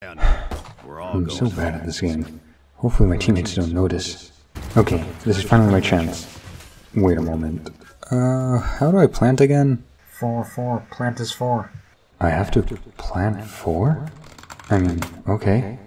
I'm so bad at this game. Hopefully my teammates don't notice. Okay, this is finally my chance. Wait a moment. How do I plant again? 4. Plant is 4. I have to plant 4? I mean, okay.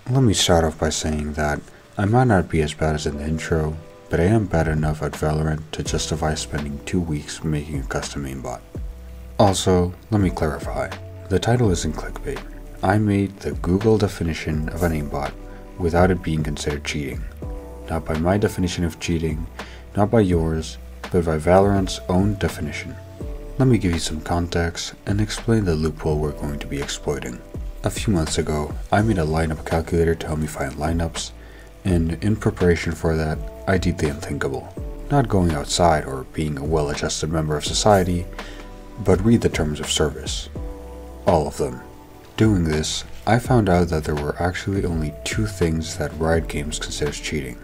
Let me start off by saying that I might not be as bad as in the intro, but I am bad enough at Valorant to justify spending 2 weeks making a custom aimbot. Also, let me clarify, the title isn't clickbait. I made the Google definition of an aimbot without it being considered cheating. Not by my definition of cheating, not by yours, but by Valorant's own definition. Let me give you some context and explain the loophole we're going to be exploiting. A few months ago, I made a lineup calculator to help me find lineups, and in preparation for that, I did the unthinkable. Not going outside or being a well-adjusted member of society, but read the terms of service. All of them. Doing this, I found out that there were actually only 2 things that Riot Games considers cheating.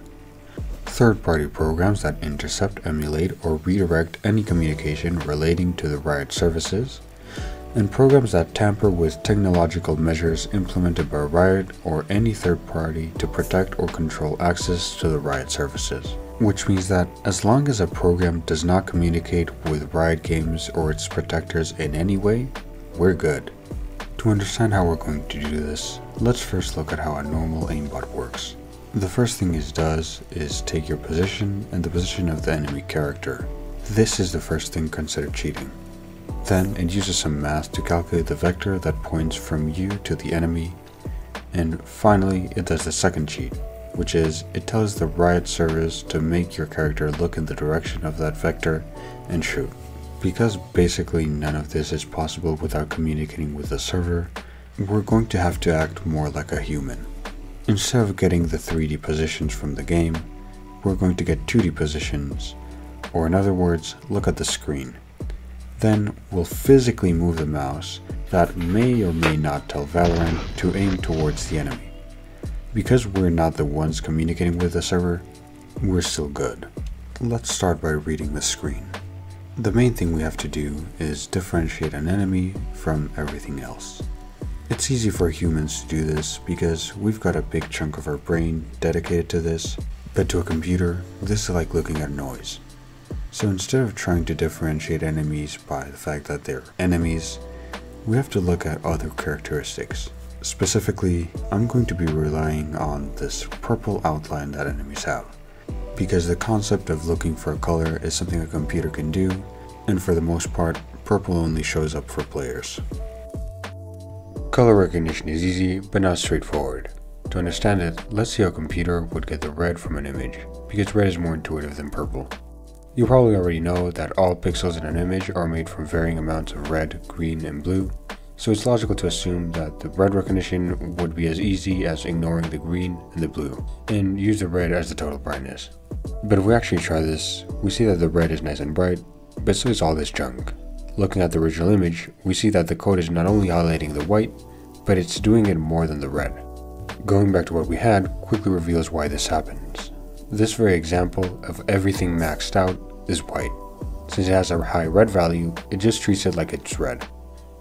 Third-party programs that intercept, emulate, or redirect any communication relating to the Riot services, and programs that tamper with technological measures implemented by Riot or any third party to protect or control access to the Riot services. Which means that as long as a program does not communicate with Riot Games or its protectors in any way, we're good. To understand how we're going to do this, let's first look at how a normal aimbot works. The first thing it does is take your position and the position of the enemy character. This is the first thing considered cheating. Then it uses some math to calculate the vector that points from you to the enemy. And finally, it does the second cheat, which is it tells the Riot service to make your character look in the direction of that vector and shoot. Because basically none of this is possible without communicating with the server, we're going to have to act more like a human. Instead of getting the 3D positions from the game, we're going to get 2D positions, or in other words, look at the screen. Then we'll physically move the mouse that may or may not tell Valorant to aim towards the enemy. Because we're not the ones communicating with the server, we're still good. Let's start by reading the screen. The main thing we have to do is differentiate an enemy from everything else. It's easy for humans to do this because we've got a big chunk of our brain dedicated to this, but to a computer, this is like looking at noise. So instead of trying to differentiate enemies by the fact that they're enemies, we have to look at other characteristics. Specifically, I'm going to be relying on this purple outline that enemies have, because the concept of looking for a color is something a computer can do, and for the most part, purple only shows up for players. Color recognition is easy, but not straightforward. To understand it, let's see how a computer would get the red from an image, because red is more intuitive than purple. You probably already know that all pixels in an image are made from varying amounts of red, green, and blue, so it's logical to assume that the red recognition would be as easy as ignoring the green and the blue, and use the red as the total brightness. But if we actually try this, we see that the red is nice and bright, but so is all this junk. Looking at the original image, we see that the code is not only highlighting the white, but it's doing it more than the red. Going back to what we had quickly reveals why this happens. This very example of everything maxed out is white. Since it has a high red value, it just treats it like it's red.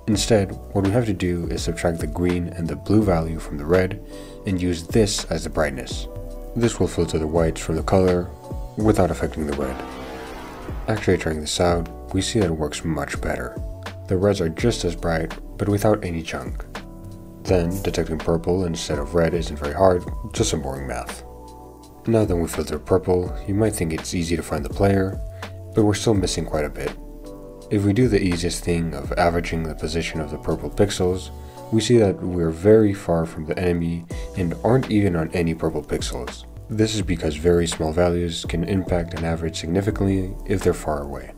Instead, what we have to do is subtract the green and the blue value from the red and use this as the brightness. This will filter the whites from the color without affecting the red. Actually trying this out, we see that it works much better. The reds are just as bright, but without any junk. Then, detecting purple instead of red isn't very hard, just some boring math. Now that we filter purple, you might think it's easy to find the player, but we're still missing quite a bit. If we do the easiest thing of averaging the position of the purple pixels, we see that we're very far from the enemy and aren't even on any purple pixels. This is because very small values can impact an average significantly if they're far away.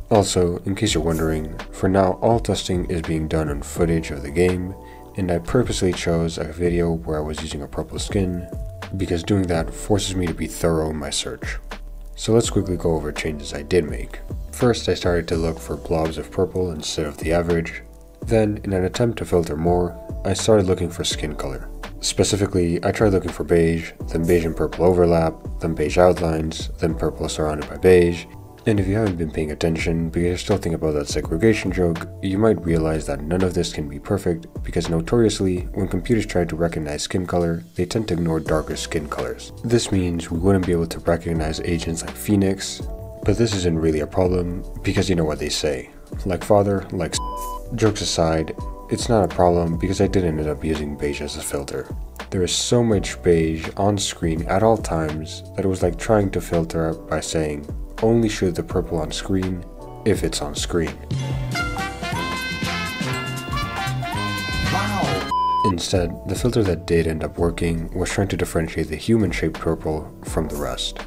Also, in case you're wondering, for now all testing is being done on footage of the game, and I purposely chose a video where I was using a purple skin, because doing that forces me to be thorough in my search. So let's quickly go over changes I did make. First, I started to look for blobs of purple instead of the average. Then, in an attempt to filter more, I started looking for skin color. Specifically, I tried looking for beige, then beige and purple overlap, then beige outlines, then purple surrounded by beige, And if you haven't been paying attention but you're still thinking about that segregation joke, you might realize that none of this can be perfect because notoriously, when computers try to recognize skin color, they tend to ignore darker skin colors. This means we wouldn't be able to recognize agents like Phoenix, but this isn't really a problem because you know what they say. Like father, like s***. Jokes aside, it's not a problem because I did end up using beige as a filter. There is so much beige on screen at all times that it was like trying to filter by saying, only show the purple on screen if it's on screen. Wow! Instead, the filter that did end up working was trying to differentiate the human-shaped purple from the rest.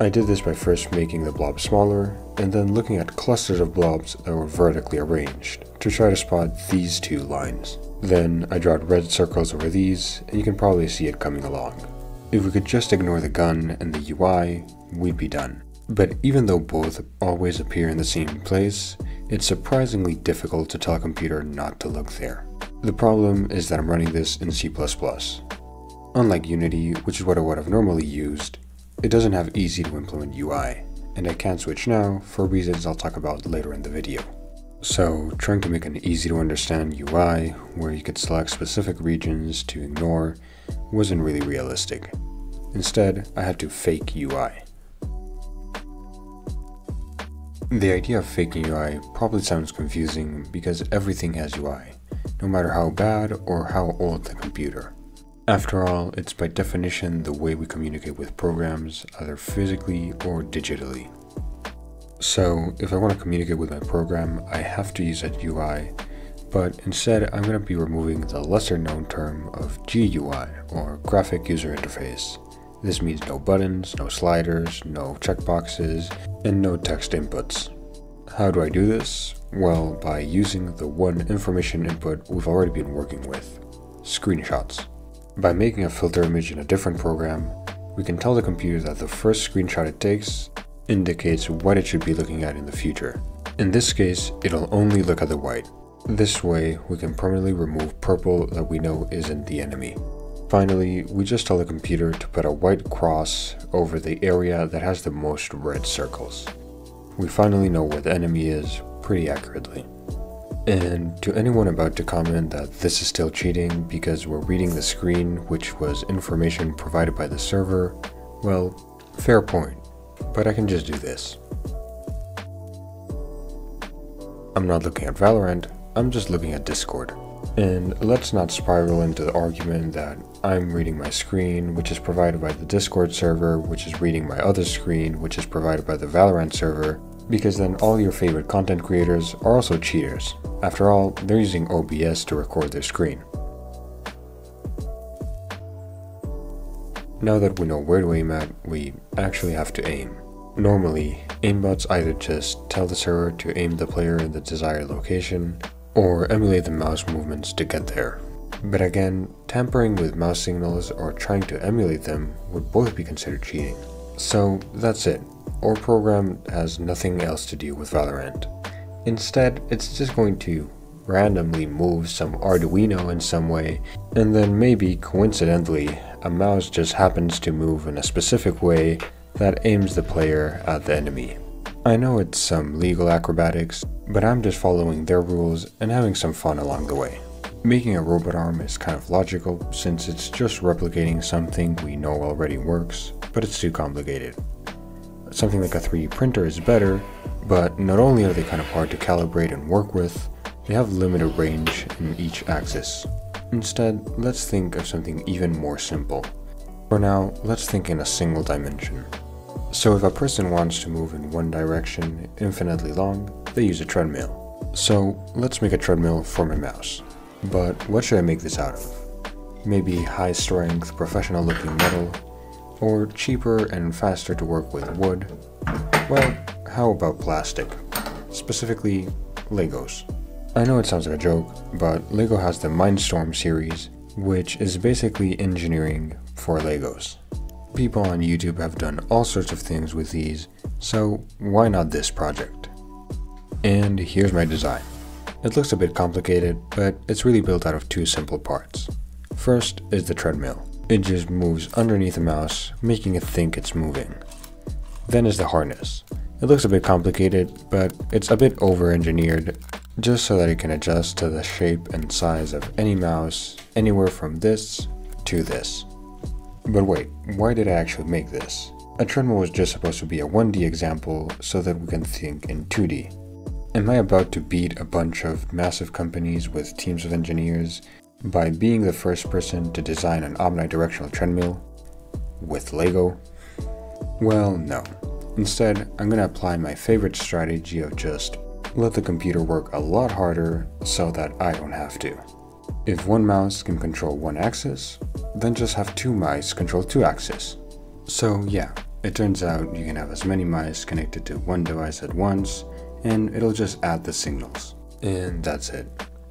I did this by first making the blob smaller, and then looking at clusters of blobs that were vertically arranged to try to spot these two lines. Then I drawed red circles over these, and you can probably see it coming along. If we could just ignore the gun and the UI, we'd be done. But even though both always appear in the same place, it's surprisingly difficult to tell a computer not to look there. The problem is that I'm running this in C++. Unlike Unity, which is what I would have normally used, it doesn't have easy to implement UI, and I can't switch now for reasons I'll talk about later in the video. So trying to make an easy to understand UI where you could select specific regions to ignore wasn't really realistic. Instead, I had to fake UI. The idea of faking UI probably sounds confusing because everything has UI, no matter how bad or how old the computer. After all, it's by definition the way we communicate with programs, either physically or digitally. So if I want to communicate with my program, I have to use that UI, but instead I'm going to be removing the lesser known term of GUI, or Graphic User Interface. This means no buttons, no sliders, no checkboxes, and no text inputs. How do I do this? Well, by using the one information input we've already been working with, screenshots. By making a filter image in a different program, we can tell the computer that the first screenshot it takes indicates what it should be looking at in the future. In this case, it'll only look at the white. This way, we can permanently remove purple that we know isn't the enemy. Finally, we just tell the computer to put a white cross over the area that has the most red circles. We finally know where the enemy is pretty accurately. And to anyone about to comment that this is still cheating because we're reading the screen, which was information provided by the server, well, fair point, but I can just do this. I'm not looking at Valorant, I'm just looking at Discord. And let's not spiral into the argument that I'm reading my screen, which is provided by the Discord server, which is reading my other screen, which is provided by the Valorant server, because then all your favorite content creators are also cheaters. After all, they're using OBS to record their screen. Now that we know where to aim at, we actually have to aim. Normally, aimbots either just tell the server to aim the player in the desired location, or emulate the mouse movements to get there. But again, tampering with mouse signals or trying to emulate them would both be considered cheating. So that's it. Our program has nothing else to do with Valorant. Instead, it's just going to randomly move some Arduino in some way, and then maybe coincidentally, a mouse just happens to move in a specific way that aims the player at the enemy. I know it's some legal acrobatics, but I'm just following their rules and having some fun along the way. Making a robot arm is kind of logical since it's just replicating something we know already works, but it's too complicated. Something like a 3D printer is better, but not only are they kind of hard to calibrate and work with, they have limited range in each axis. Instead, let's think of something even more simple. For now, let's think in a single dimension. So if a person wants to move in one direction infinitely long, they use a treadmill. So let's make a treadmill for my mouse. But what should I make this out of? Maybe high strength, professional looking metal, or cheaper and faster to work with wood? Well, how about plastic? Specifically, Legos. I know it sounds like a joke, but Lego has the Mindstorm series, which is basically engineering for Legos. People on YouTube have done all sorts of things with these, so why not this project? And here's my design. It looks a bit complicated, but it's really built out of two simple parts. First is the treadmill. It just moves underneath the mouse, making it think it's moving. Then is the harness. It looks a bit complicated, but it's a bit over-engineered just so that it can adjust to the shape and size of any mouse anywhere from this to this. But wait, why did I actually make this? A treadmill was just supposed to be a 1D example so that we can think in 2D. Am I about to beat a bunch of massive companies with teams of engineers by being the first person to design an omnidirectional treadmill with Lego? Well, no. Instead, I'm gonna apply my favorite strategy of just let the computer work a lot harder so that I don't have to. If one mouse can control one axis, then just have two mice control two axes. So yeah, it turns out you can have as many mice connected to one device at once, and it'll just add the signals. And that's it.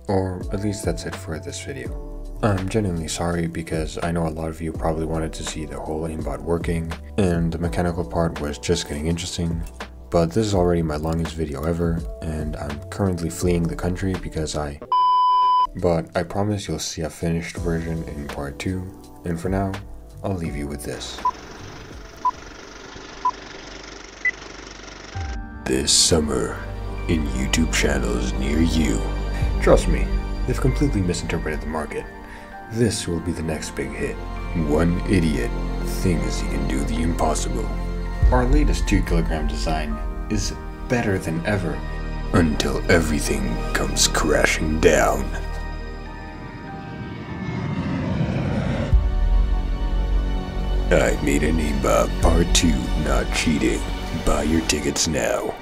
Or at least that's it for this video. I'm genuinely sorry because I know a lot of you probably wanted to see the whole aimbot working, and the mechanical part was just getting interesting, but this is already my longest video ever, and I'm currently fleeing the country because But I promise you'll see a finished version in part 2, and for now, I'll leave you with this. This summer, in YouTube channels near you. Trust me, they've completely misinterpreted the market. This will be the next big hit. One idiot thinks he can do the impossible. Our latest 2kg design is better than ever. Until everything comes crashing down. I made an aimbot part 2, not cheating. Buy your tickets now.